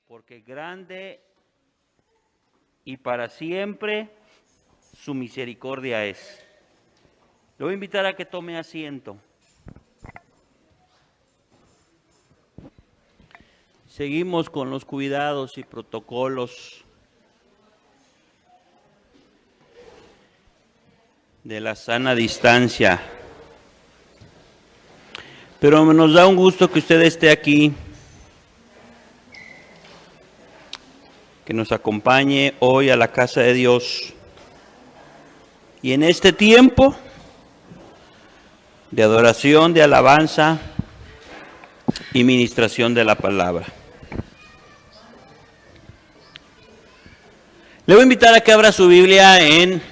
porque grande y para siempre su misericordia es. Le voy a invitar a que tome asiento. Seguimos con los cuidados y protocolos de la sana distancia. Pero nos da un gusto que usted esté aquí, que nos acompañe hoy a la casa de Dios. Y en este tiempo de adoración, de alabanza y ministración de la palabra. Le voy a invitar a que abra su Biblia en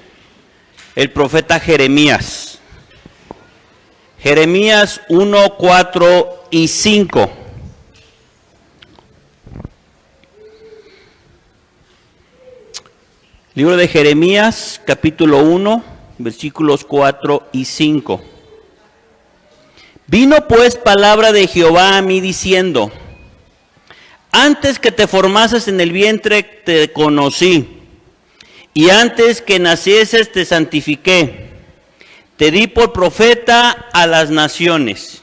el profeta Jeremías. Jeremías 1, 4 y 5. Libro de Jeremías, capítulo 1, versículos 4 y 5. Vino pues palabra de Jehová a mí diciendo: antes que te formases en el vientre te conocí, y antes que nacieses te santifiqué, te di por profeta a las naciones.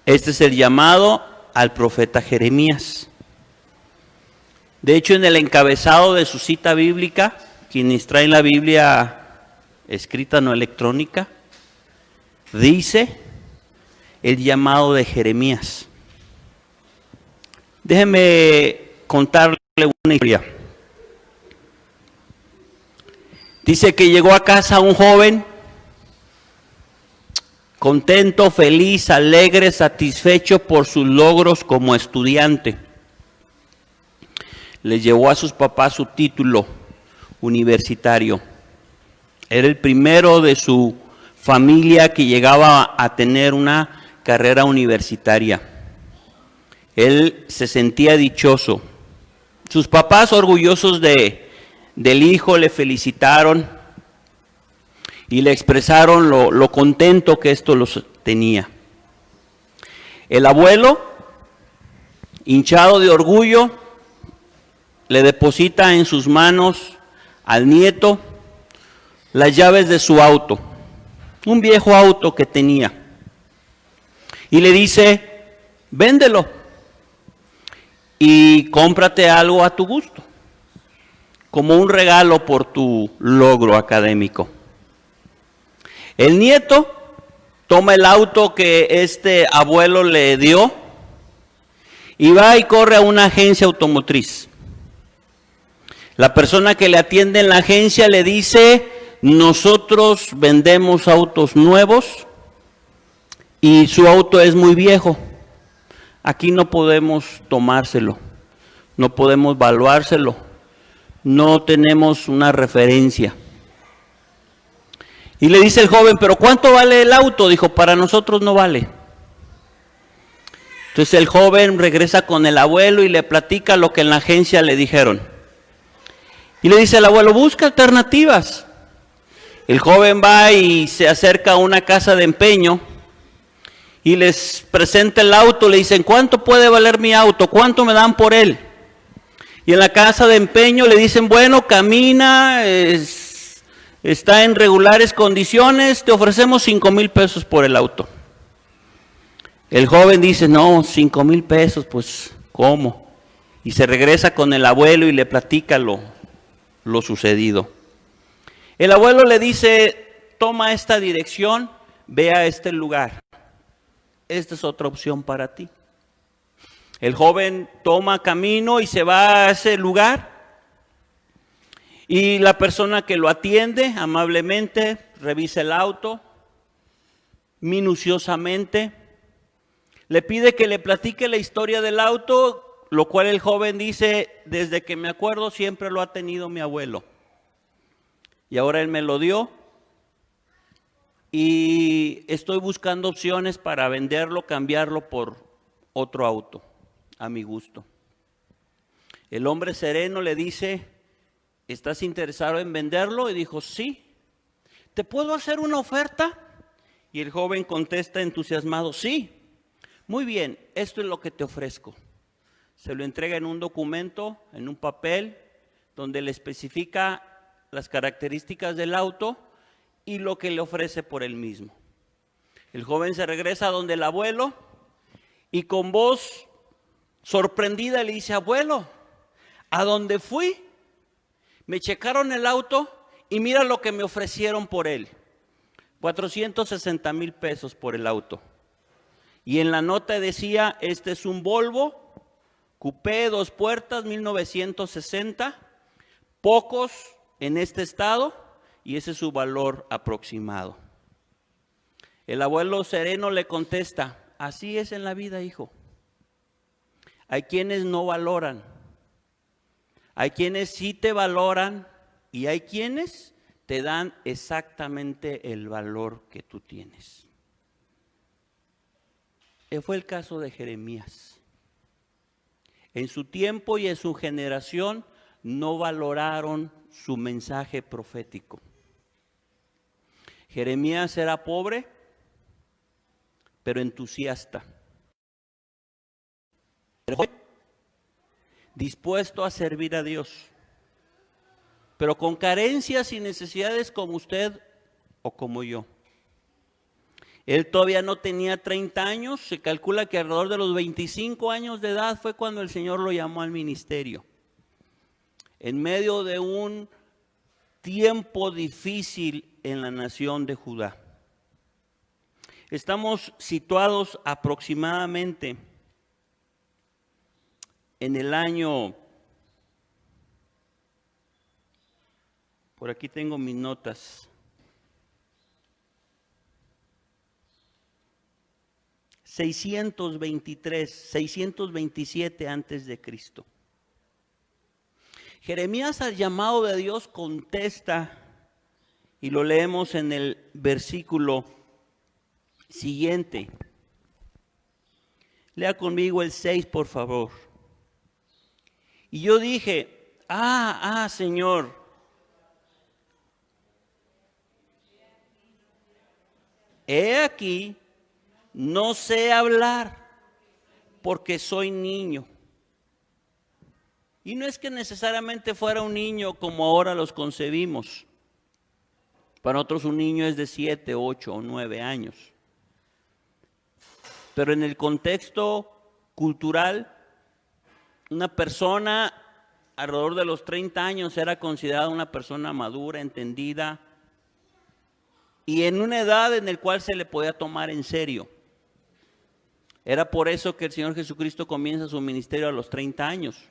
Este es el llamado al profeta Jeremías. De hecho, en el encabezado de su cita bíblica, quienes traen la Biblia escrita, no electrónica, dice el llamado de Jeremías. Déjeme contarle una historia. Dice que llegó a casa un joven contento, feliz, alegre, satisfecho por sus logros como estudiante. Le llevó a sus papás su título universitario. Era el primero de su familia que llegaba a tener una carrera universitaria. Él se sentía dichoso. Sus papás, orgullosos del hijo, le felicitaron y le expresaron lo contento que esto los tenía. El abuelo, hinchado de orgullo, le deposita en sus manos al nieto las llaves de su auto, un viejo auto que tenía, y le dice: véndelo y cómprate algo a tu gusto, como un regalo por tu logro académico. El nieto toma el auto que este abuelo le dio y va y corre a una agencia automotriz. La persona que le atiende en la agencia le dice: nosotros vendemos autos nuevos y su auto es muy viejo. Aquí no podemos tomárselo, no podemos valuárselo, no tenemos una referencia. Y le dice el joven: ¿pero cuánto vale el auto? Dijo: para nosotros no vale. Entonces el joven regresa con el abuelo y le platica lo que en la agencia le dijeron. Y le dice al abuelo: busca alternativas. El joven va y se acerca a una casa de empeño y les presenta el auto. Le dicen: ¿cuánto puede valer mi auto? ¿Cuánto me dan por él? Y en la casa de empeño le dicen: bueno, camina, está en regulares condiciones, te ofrecemos 5,000 pesos por el auto. El joven dice: no, 5,000 pesos, pues, ¿cómo? Y se regresa con el abuelo y le platica lo sucedido. El abuelo le dice: toma esta dirección, ve a este lugar. Esta es otra opción para ti. El joven toma camino y se va a ese lugar. Y la persona que lo atiende amablemente revisa el auto minuciosamente. Le pide que le platique la historia del auto, lo cual el joven dice: desde que me acuerdo siempre lo ha tenido mi abuelo. Y ahora él me lo dio y estoy buscando opciones para venderlo, cambiarlo por otro auto, a mi gusto. El hombre sereno le dice: ¿estás interesado en venderlo? Y dijo: sí. ¿Te puedo hacer una oferta? Y el joven contesta entusiasmado: sí. Muy bien, esto es lo que te ofrezco. Se lo entrega en un documento, en un papel, donde le especifica las características del auto y lo que le ofrece por él mismo. El joven se regresa donde el abuelo y con voz sorprendida le dice: abuelo, ¿a dónde fui? Me checaron el auto y mira lo que me ofrecieron por él. 460,000 pesos por el auto. Y en la nota decía: este es un Volvo Coupé 2 puertas 1960, pocos en este estado, y ese es su valor aproximado. El abuelo sereno le contesta: así es en la vida, hijo. Hay quienes no valoran, hay quienes sí te valoran y hay quienes te dan exactamente el valor que tú tienes. Fue el caso de Jeremías. En su tiempo y en su generación no valoraron su mensaje profético. Jeremías era pobre, pero entusiasta. Dispuesto a servir a Dios, pero con carencias y necesidades como usted o como yo. Él todavía no tenía 30 años, se calcula que alrededor de los 25 años de edad fue cuando el Señor lo llamó al ministerio. En medio de un tiempo difícil en la nación de Judá. Estamos situados aproximadamente en el año, por aquí tengo mis notas, 627 antes de Cristo. Jeremías, al llamado de Dios, contesta, y lo leemos en el versículo siguiente. Lea conmigo el 6, por favor. Y yo dije: Señor, he aquí, no sé hablar, porque soy niño. Y no es que necesariamente fuera un niño como ahora los concebimos. Para otros un niño es de 7, 8 o 9 años. Pero en el contexto cultural, una persona alrededor de los 30 años era considerada una persona madura, entendida, y en una edad en la cual se le podía tomar en serio. Era por eso que el Señor Jesucristo comienza su ministerio a los 30 años.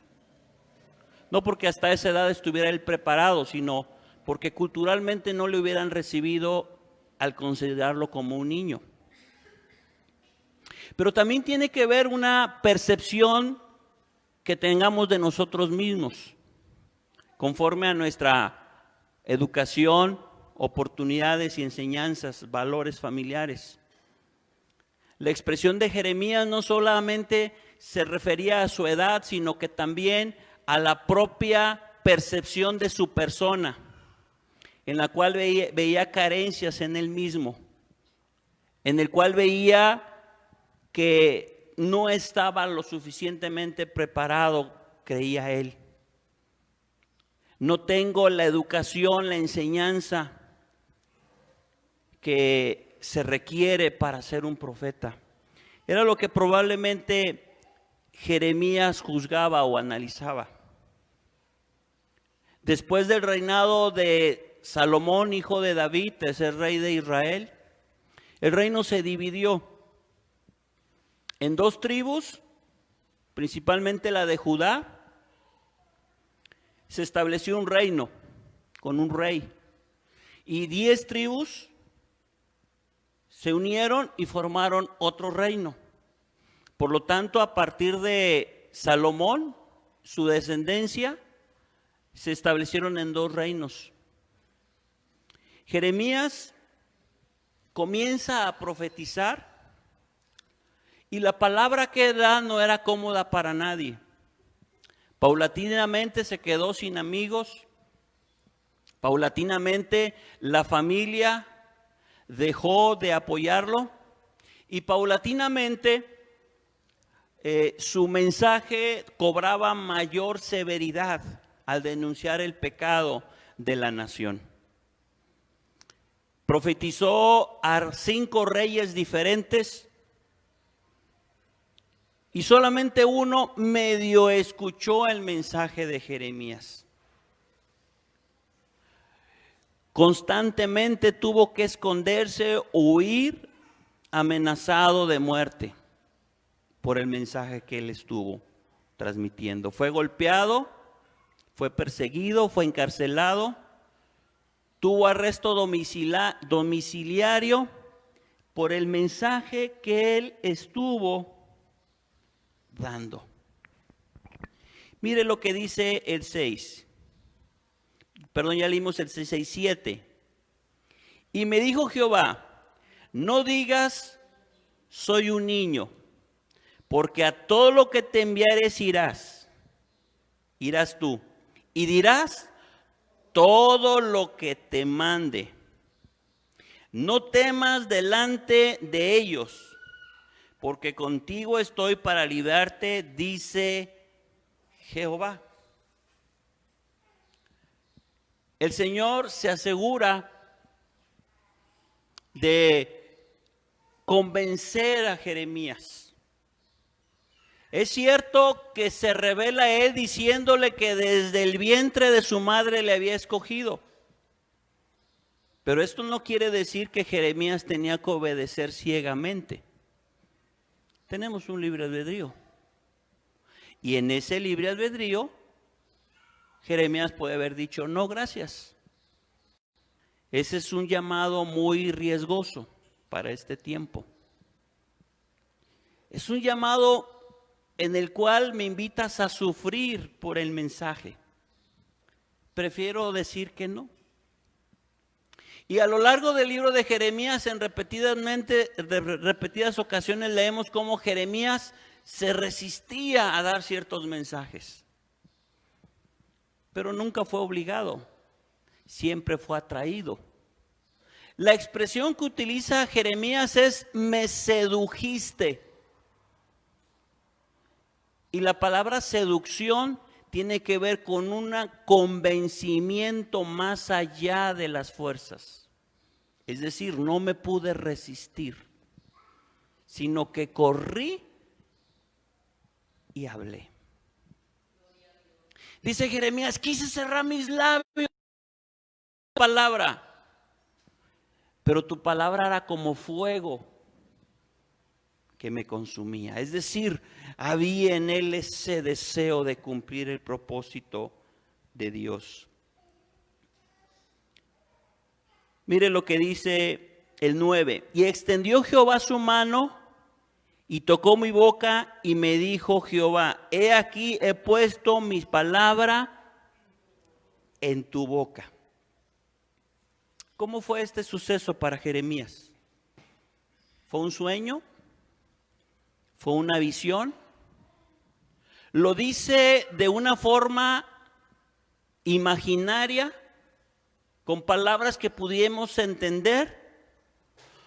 No porque hasta esa edad estuviera él preparado, sino porque culturalmente no le hubieran recibido al considerarlo como un niño. Pero también tiene que ver una percepción que tengamos de nosotros mismos, conforme a nuestra educación, oportunidades y enseñanzas, valores familiares. La expresión de Jeremías no solamente se refería a su edad, sino que también a la propia percepción de su persona, en la cual veía carencias en él mismo, en el cual veía que no estaba lo suficientemente preparado, creía él. No tengo la educación, la enseñanza que se requiere para ser un profeta. Era lo que probablemente Jeremías juzgaba o analizaba. Después del reinado de Salomón, hijo de David, tercer rey de Israel, el reino se dividió en 2 tribus, principalmente la de Judá. Se estableció un reino con un rey, y 10 tribus se unieron y formaron otro reino. Por lo tanto, a partir de Salomón, su descendencia, se establecieron en 2 reinos. Jeremías comienza a profetizar y la palabra que da no era cómoda para nadie. Paulatinamente se quedó sin amigos. Paulatinamente la familia dejó de apoyarlo y paulatinamente su mensaje cobraba mayor severidad al denunciar el pecado de la nación. Profetizó a 5 reyes diferentes y solamente uno medio escuchó el mensaje de Jeremías. Constantemente tuvo que esconderse, huir, amenazado de muerte por el mensaje que él estuvo transmitiendo. Fue golpeado, fue perseguido, fue encarcelado, tuvo arresto domiciliario por el mensaje que él estuvo dando. Mire lo que dice el 6. Perdón, ya leímos el 6:7. Y me dijo Jehová, no digas, soy un niño, porque a todo lo que te enviares irás tú, y dirás todo lo que te mande. No temas delante de ellos, porque contigo estoy para librarte, dice Jehová. El Señor se asegura de convencer a Jeremías. Es cierto que se revela a él diciéndole que desde el vientre de su madre le había escogido. Pero esto no quiere decir que Jeremías tenía que obedecer ciegamente. Tenemos un libre albedrío. Y en ese libre albedrío, Jeremías puede haber dicho, no, gracias. Ese es un llamado muy riesgoso para este tiempo. Es un llamado en el cual me invitas a sufrir por el mensaje. Prefiero decir que no. Y a lo largo del libro de Jeremías, en repetidas ocasiones leemos cómo Jeremías se resistía a dar ciertos mensajes. Pero nunca fue obligado, siempre fue atraído. La expresión que utiliza Jeremías es me sedujiste. Y la palabra seducción tiene que ver con un convencimiento más allá de las fuerzas. Es decir, no me pude resistir, sino que corrí y hablé. Dice Jeremías, quise cerrar mis labios, palabra, pero tu palabra era como fuego que me consumía. Es decir, había en él ese deseo de cumplir el propósito de Dios. Mire lo que dice el 9. Y extendió Jehová su mano y tocó mi boca y me dijo Jehová, he aquí he puesto mis palabras en tu boca. ¿Cómo fue este suceso para Jeremías? ¿Fue un sueño? ¿Fue una visión? ¿Lo dice de una forma imaginaria, con palabras que pudiéramos entender?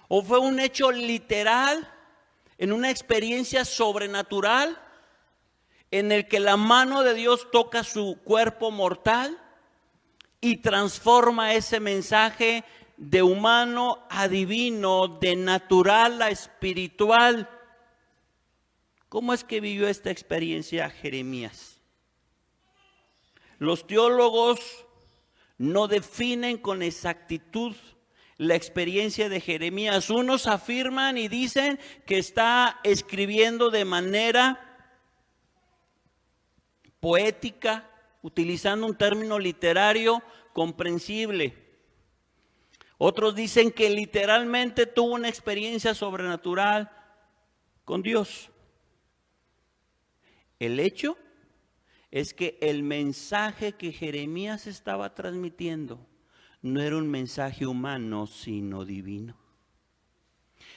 ¿O fue un hecho literal, en una experiencia sobrenatural, en el que la mano de Dios toca su cuerpo mortal y transforma ese mensaje de humano a divino, de natural a espiritual? ¿Cómo es que vivió esta experiencia Jeremías? Los teólogos no definen con exactitud la experiencia de Jeremías. Unos afirman y dicen que está escribiendo de manera poética, utilizando un término literario comprensible. Otros dicen que literalmente tuvo una experiencia sobrenatural con Dios. El hecho es que el mensaje que Jeremías estaba transmitiendo no era un mensaje humano, sino divino.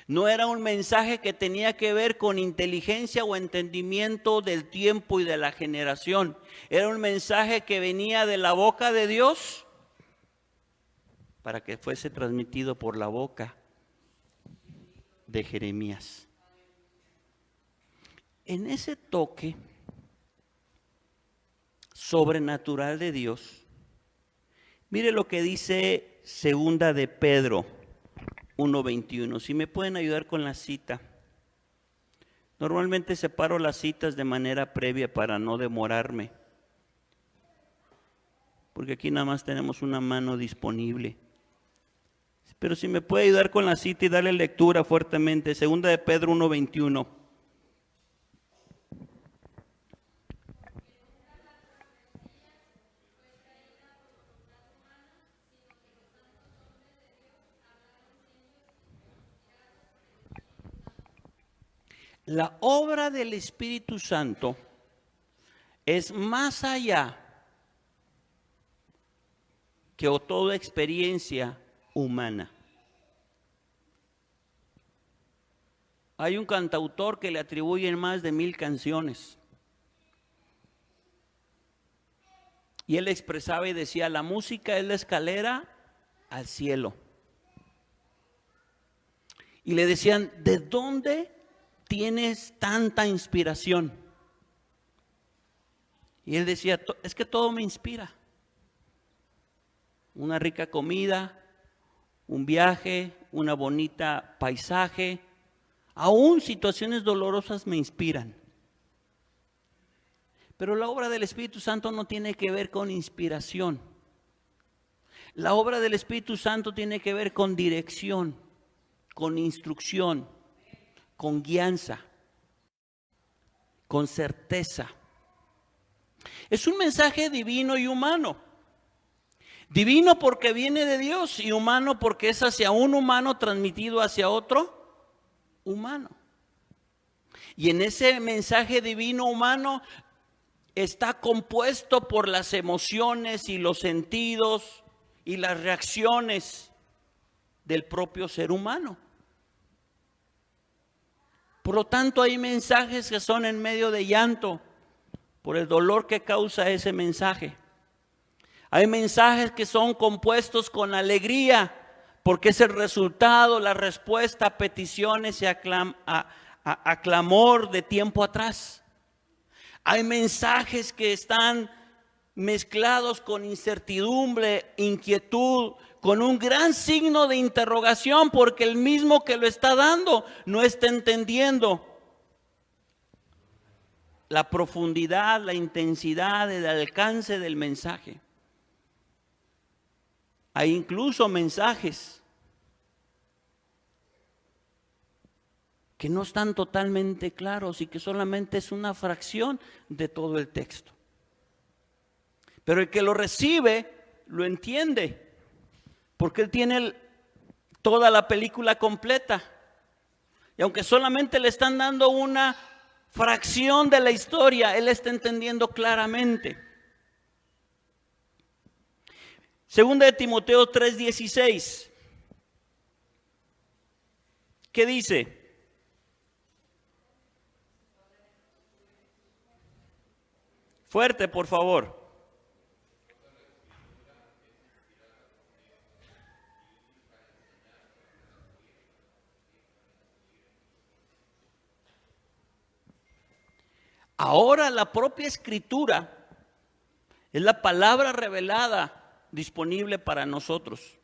No era un mensaje que tenía que ver con inteligencia o entendimiento del tiempo y de la generación. Era un mensaje que venía de la boca de Dios para que fuese transmitido por la boca de Jeremías. en ese toque sobrenatural de Dios, mire lo que dice Segunda de Pedro 1:21. Si me pueden ayudar con la cita. Normalmente separo las citas de manera previa para no demorarme, porque aquí nada más tenemos una mano disponible. Pero si me puede ayudar con la cita y darle lectura fuertemente. Segunda de Pedro 1:21. La obra del Espíritu Santo es más allá que toda experiencia humana. Hay un cantautor que le atribuyen más de 1000 canciones. Y él expresaba y decía, la música es la escalera al cielo. Y le decían, ¿de dónde tienes tanta inspiración? Y él decía, es que todo me inspira. Una rica comida, un viaje, una bonita paisaje, aún situaciones dolorosas me inspiran. Pero la obra del Espíritu Santo no tiene que ver con inspiración. La obra del Espíritu Santo tiene que ver con dirección, con instrucción, con guianza, con certeza. Es un mensaje divino y humano. Divino porque viene de Dios y humano porque es hacia un humano transmitido hacia otro humano. Y en ese mensaje divino humano está compuesto por las emociones y los sentidos y las reacciones del propio ser humano. Por lo tanto, hay mensajes que son en medio de llanto por el dolor que causa ese mensaje. Hay mensajes que son compuestos con alegría porque es el resultado, la respuesta a peticiones y a clamor de tiempo atrás. Hay mensajes que están mezclados con incertidumbre, inquietud, con un gran signo de interrogación porque el mismo que lo está dando no está entendiendo la profundidad, la intensidad, el alcance del mensaje. Hay incluso mensajes que no están totalmente claros y que solamente es una fracción de todo el texto. Pero el que lo recibe lo entiende, porque él tiene toda la película completa. Y aunque solamente le están dando una fracción de la historia, él está entendiendo claramente. Segunda de Timoteo 3:16. ¿Qué dice? Fuerte, por favor. Ahora la propia Escritura es la palabra revelada disponible para nosotros.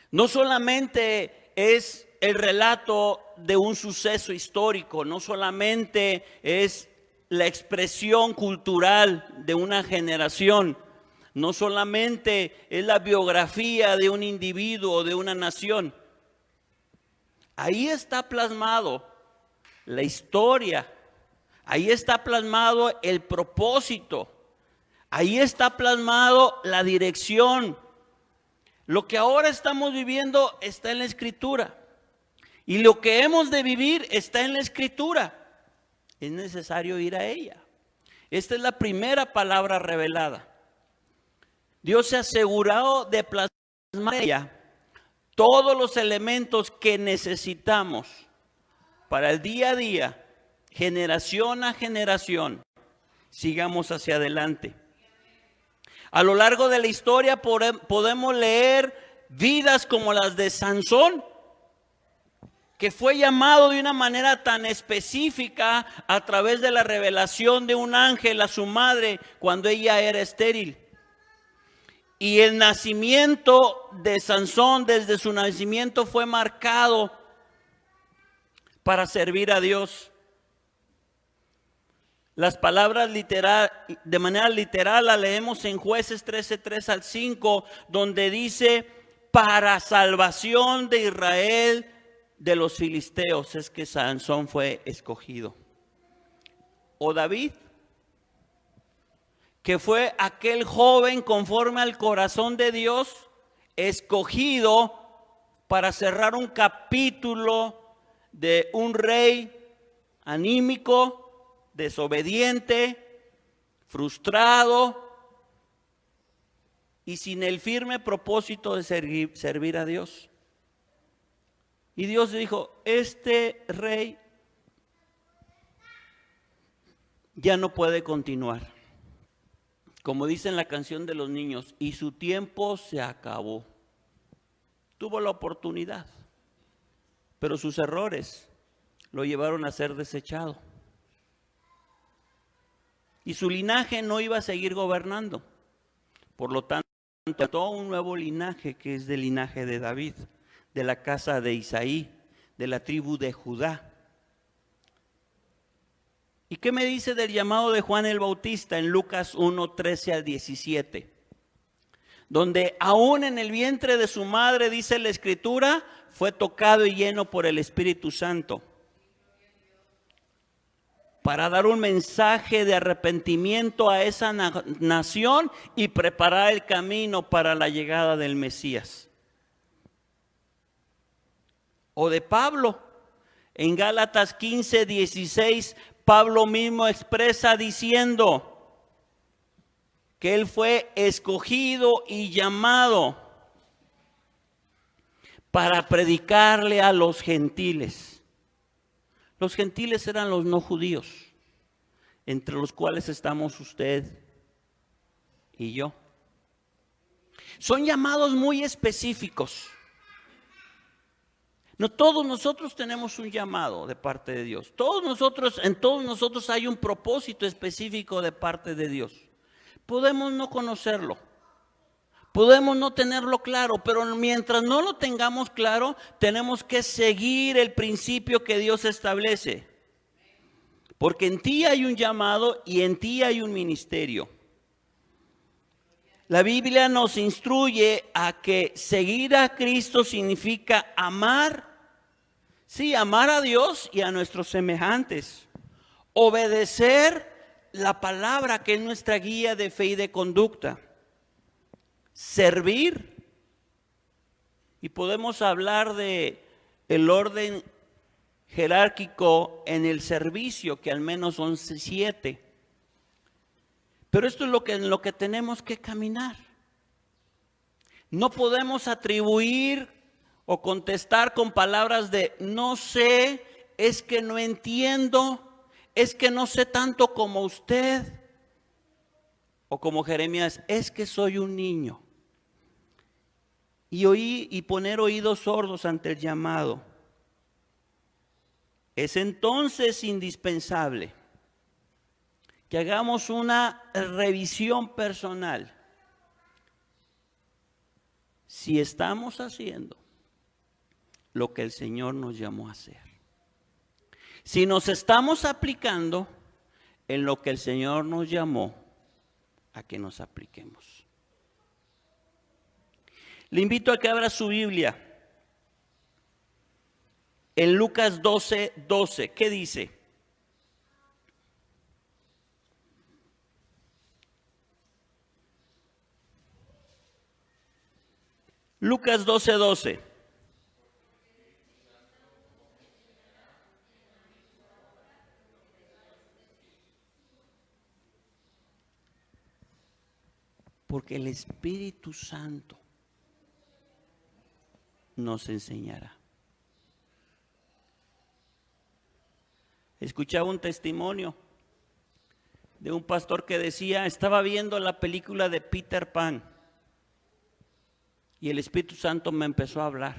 No solamente es el relato de un suceso histórico, no solamente es la expresión cultural de una generación, no solamente es la biografía de un individuo o de una nación. Ahí está plasmado la historia. Ahí está plasmado el propósito. Ahí está plasmado la dirección. Lo que ahora estamos viviendo está en la Escritura. Y lo que hemos de vivir está en la Escritura. Es necesario ir a ella. Esta es la primera palabra revelada. Dios se ha asegurado de plasmar en ella todos los elementos que necesitamos para el día a día, generación a generación, sigamos hacia adelante. A lo largo de la historia podemos leer vidas como las de Sansón, que fue llamado de una manera tan específica a través de la revelación de un ángel a su madre cuando ella era estéril. Y el nacimiento de Sansón, desde su nacimiento, fue marcado para servir a Dios. Las palabras de manera literal la leemos en Jueces 13:3 al 5, donde dice: para salvación de Israel de los filisteos es que Sansón fue escogido. O David, que fue aquel joven conforme al corazón de Dios, escogido para cerrar un capítulo de un rey anímico, desobediente, frustrado y sin el firme propósito de servir a Dios. Y Dios dijo: este rey ya no puede continuar. Como dice en la canción de los niños, y su tiempo se acabó. Tuvo la oportunidad, pero sus errores lo llevaron a ser desechado. Y su linaje no iba a seguir gobernando. Por lo tanto, todo un nuevo linaje que es del linaje de David, de la casa de Isaí, de la tribu de Judá. ¿Y qué me dice del llamado de Juan el Bautista en Lucas 1:13 al 17? Donde aún en el vientre de su madre, dice la Escritura, fue tocado y lleno por el Espíritu Santo para dar un mensaje de arrepentimiento a esa nación y preparar el camino para la llegada del Mesías. O de Pablo, en Gálatas 15:16, Pablo mismo expresa diciendo que él fue escogido y llamado para predicarle a los gentiles. Los gentiles eran los no judíos, entre los cuales estamos usted y yo. Son llamados muy específicos. No todos nosotros tenemos un llamado de parte de Dios. En todos nosotros hay un propósito específico de parte de Dios. Podemos no conocerlo, podemos no tenerlo claro, pero mientras no lo tengamos claro, tenemos que seguir el principio que Dios establece. Porque en ti hay un llamado y en ti hay un ministerio. La Biblia nos instruye a que seguir a Cristo significa amar, sí, amar a Dios y a nuestros semejantes. Obedecer la palabra que es nuestra guía de fe y de conducta. Servir. Y podemos hablar de el orden jerárquico en el servicio, que al menos son 7. Pero esto es en lo que tenemos que caminar. No podemos atribuir o contestar con palabras de no sé, es que no entiendo, es que no sé tanto como usted. O como Jeremías, es que soy un niño. Y poner oídos sordos ante el llamado. Es entonces indispensable que hagamos una revisión personal. Si estamos haciendo lo que el Señor nos llamó a hacer. Si nos estamos aplicando en lo que el Señor nos llamó a que nos apliquemos. Le invito a que abra su Biblia. En Lucas 12:12, ¿qué dice? Lucas 12:12. Porque el Espíritu Santo nos enseñará. Escuchaba un testimonio de un pastor que decía, estaba viendo la película de Peter Pan y el Espíritu Santo me empezó a hablar.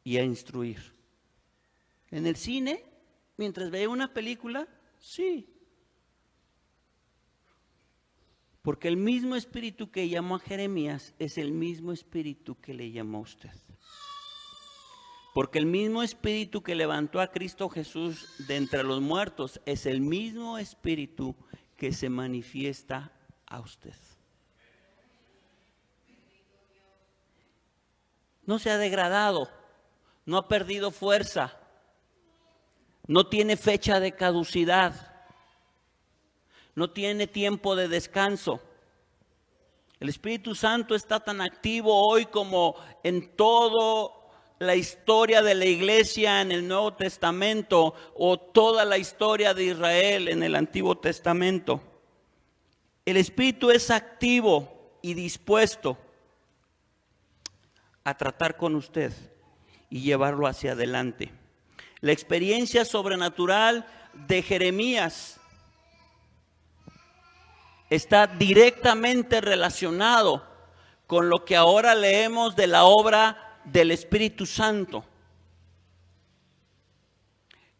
y a instruir. En el cine, mientras veía una película, sí. Porque el mismo espíritu que llamó a Jeremías es el mismo espíritu que le llamó a usted. Porque el mismo espíritu que levantó a Cristo Jesús de entre los muertos es el mismo espíritu que se manifiesta a usted. No se ha degradado, no ha perdido fuerza, no tiene fecha de caducidad, no tiene tiempo de descanso. El Espíritu Santo está tan activo hoy como en toda la historia de la iglesia en el Nuevo Testamento o toda la historia de Israel en el Antiguo Testamento. El Espíritu es activo y dispuesto a tratar con usted y llevarlo hacia adelante. La experiencia sobrenatural de Jeremías está directamente relacionado con lo que ahora leemos de la obra del Espíritu Santo.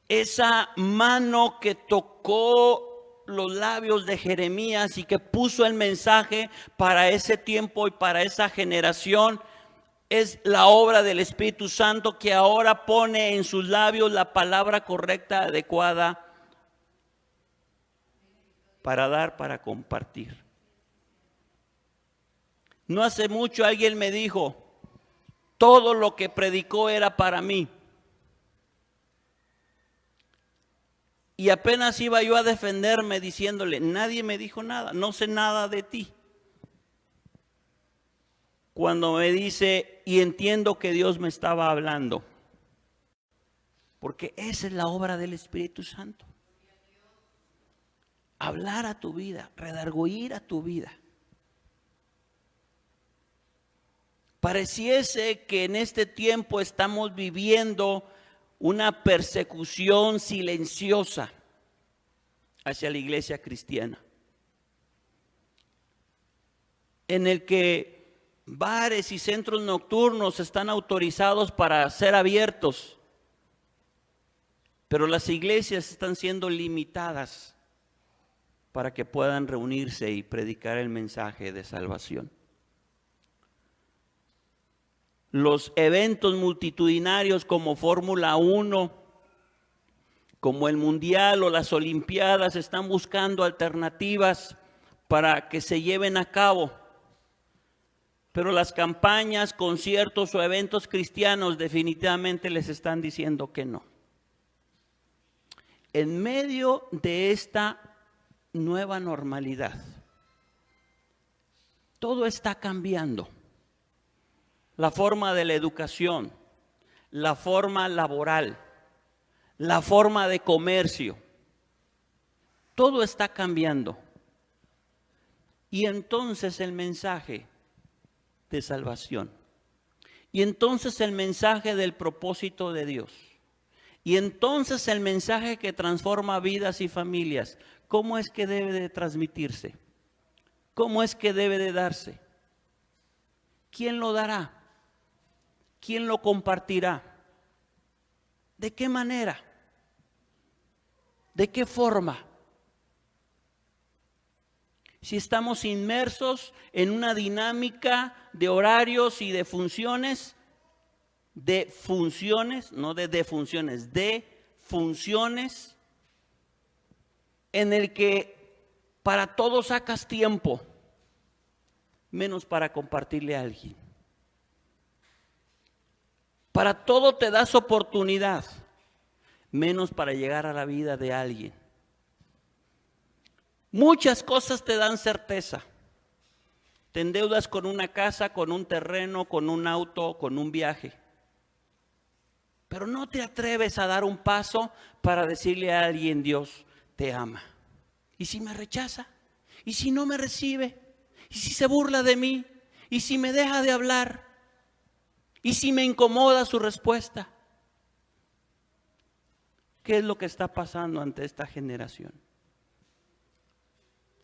Esa mano que tocó los labios de Jeremías y que puso el mensaje para ese tiempo y para esa generación es la obra del Espíritu Santo que ahora pone en sus labios la palabra correcta, adecuada para dar, para compartir. No hace mucho alguien me dijo, todo lo que predicó era para mí. Y apenas iba yo a defenderme diciéndole, nadie me dijo nada, no sé nada de ti. Cuando me dice, y entiendo que Dios me estaba hablando, porque esa es la obra del Espíritu Santo. Hablar a tu vida, redarguir a tu vida. Pareciese que en este tiempo estamos viviendo una persecución silenciosa hacia la iglesia cristiana, en el que bares y centros nocturnos están autorizados para ser abiertos, pero las iglesias están siendo limitadas para que puedan reunirse y predicar el mensaje de salvación. Los eventos multitudinarios como Fórmula 1, como el Mundial o las Olimpiadas están buscando alternativas para que se lleven a cabo. Pero las campañas, conciertos o eventos cristianos definitivamente les están diciendo que no. En medio de esta nueva normalidad, todo está cambiando. La forma de la educación, la forma laboral, la forma de comercio, todo está cambiando. Y entonces el mensaje de salvación, y entonces el mensaje del propósito de Dios, y entonces el mensaje que transforma vidas y familias, ¿cómo es que debe de transmitirse? ¿Cómo es que debe de darse? ¿Quién lo dará? ¿Quién lo compartirá? ¿De qué manera? ¿De qué forma? Si estamos inmersos en una dinámica de horarios y de funciones, no de defunciones, de funciones, en el que para todo sacas tiempo, menos para compartirle a alguien. Para todo te das oportunidad, menos para llegar a la vida de alguien. Muchas cosas te dan certeza. Te endeudas con una casa, con un terreno, con un auto, con un viaje. Pero no te atreves a dar un paso para decirle a alguien, Dios te ama. ¿Y si me rechaza? ¿Y si no me recibe? ¿Y si se burla de mí? ¿Y si me deja de hablar? ¿Y si me incomoda su respuesta? ¿Qué es lo que está pasando ante esta generación?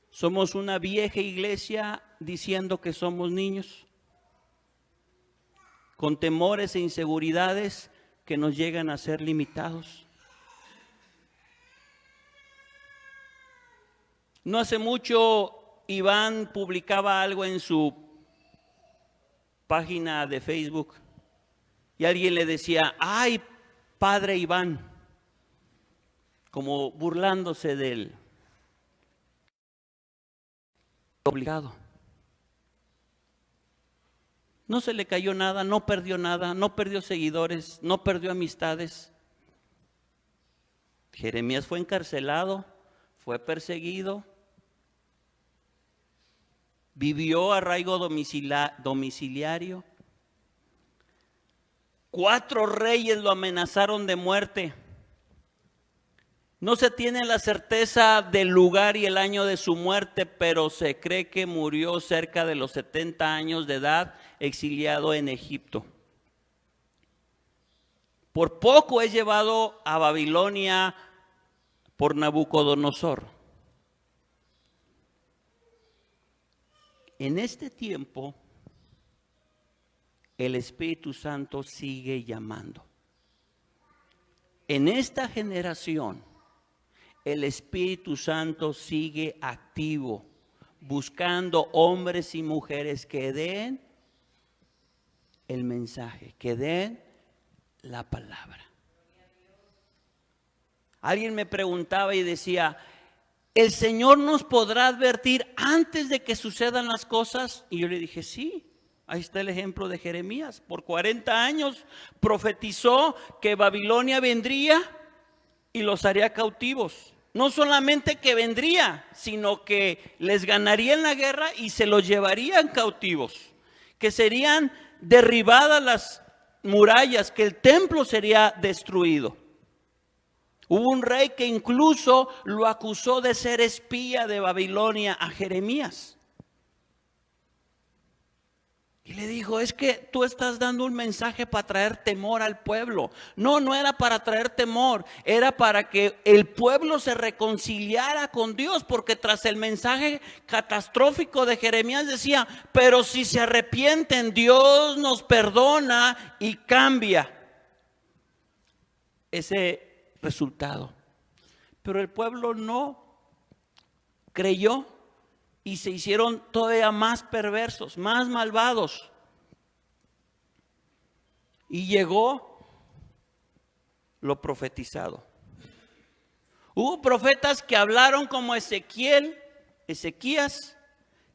¿Somos una vieja iglesia diciendo que somos niños? con temores e inseguridades que nos llegan a ser limitados. No hace mucho Iván publicaba algo en su página de Facebook y alguien le decía: ¡ay, padre Iván! Como burlándose de él. Obligado. No se le cayó nada, no perdió seguidores, no perdió amistades. Jeremías fue encarcelado, fue perseguido, vivió arraigo domiciliario. 4 reyes lo amenazaron de muerte. No se tiene la certeza del lugar y el año de su muerte, pero se cree que murió cerca de los 70 años de edad, exiliado en Egipto. Por poco es llevado a Babilonia por Nabucodonosor. En este tiempo, el Espíritu Santo sigue llamando. En esta generación, el Espíritu Santo sigue activo, buscando hombres y mujeres que den el mensaje, que den la palabra. Alguien me preguntaba y decía: ¿el Señor nos podrá advertir antes de que sucedan las cosas? Y yo le dije: sí. Ahí está el ejemplo de Jeremías. Por 40 años profetizó que Babilonia vendría y los haría cautivos. No solamente que vendría, sino que les ganaría en la guerra y se los llevarían cautivos. Que serían derribadas las murallas, que el templo sería destruido. Hubo un rey que incluso lo acusó de ser espía de Babilonia a Jeremías. Y le dijo: es que tú estás dando un mensaje para traer temor al pueblo. No, no era para traer temor, era para que el pueblo se reconciliara con Dios, porque tras el mensaje catastrófico de Jeremías decía: pero si se arrepienten, Dios nos perdona y cambia ese resultado. Pero el pueblo no creyó y se hicieron todavía más perversos, más malvados. Y llegó lo profetizado. Hubo profetas que hablaron como Ezequías,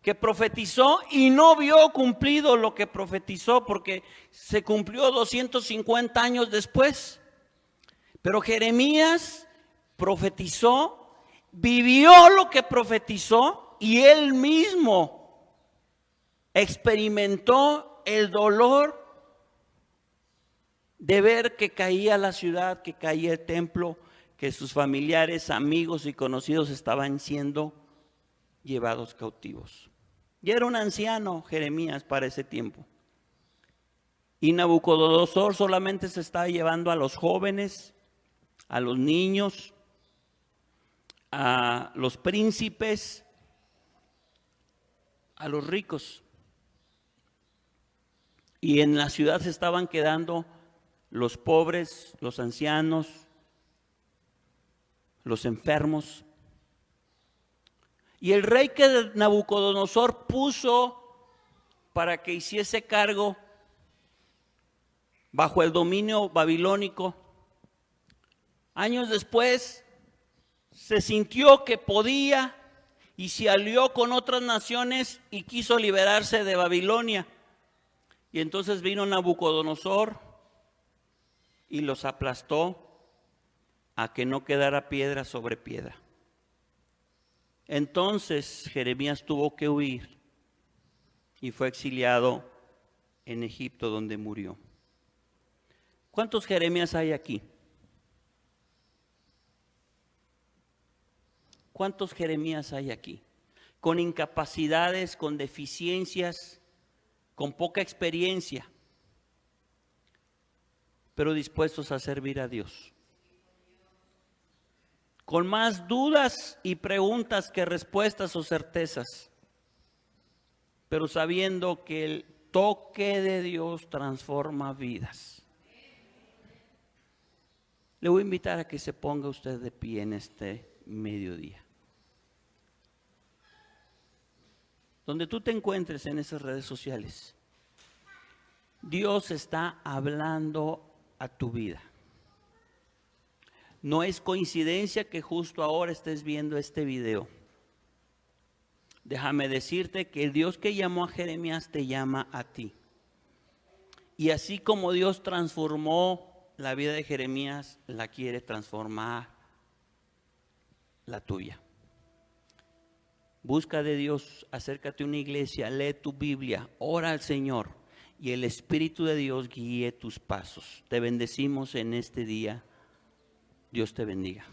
que profetizó y no vio cumplido lo que profetizó, porque se cumplió 250 años después. Pero Jeremías profetizó, vivió lo que profetizó, y él mismo experimentó el dolor de ver que caía la ciudad, que caía el templo, que sus familiares, amigos y conocidos estaban siendo llevados cautivos. Ya era un anciano Jeremías para ese tiempo. Y Nabucodonosor solamente se estaba llevando a los jóvenes, a los niños, a los príncipes, a los ricos. Y en la ciudad se estaban quedando los pobres, los ancianos, los enfermos. Y el rey que Nabucodonosor puso para que hiciese cargo bajo el dominio babilónico, años después se sintió que podía y se alió con otras naciones y quiso liberarse de Babilonia. Y entonces vino Nabucodonosor y los aplastó a que no quedara piedra sobre piedra. Entonces Jeremías tuvo que huir y fue exiliado en Egipto, donde murió. ¿Cuántos Jeremías hay aquí? ¿Cuántos Jeremías hay aquí? Con incapacidades, con deficiencias, con poca experiencia, pero dispuestos a servir a Dios. Con más dudas y preguntas que respuestas o certezas, pero sabiendo que el toque de Dios transforma vidas. Le voy a invitar a que se ponga usted de pie en este mediodía. Donde tú te encuentres en esas redes sociales, Dios está hablando a tu vida. No es coincidencia que justo ahora estés viendo este video. Déjame decirte que el Dios que llamó a Jeremías te llama a ti. Y así como Dios transformó la vida de Jeremías, la quiere transformar la tuya. Busca de Dios, acércate a una iglesia, lee tu Biblia, ora al Señor y el Espíritu de Dios guíe tus pasos. Te bendecimos en este día. Dios te bendiga.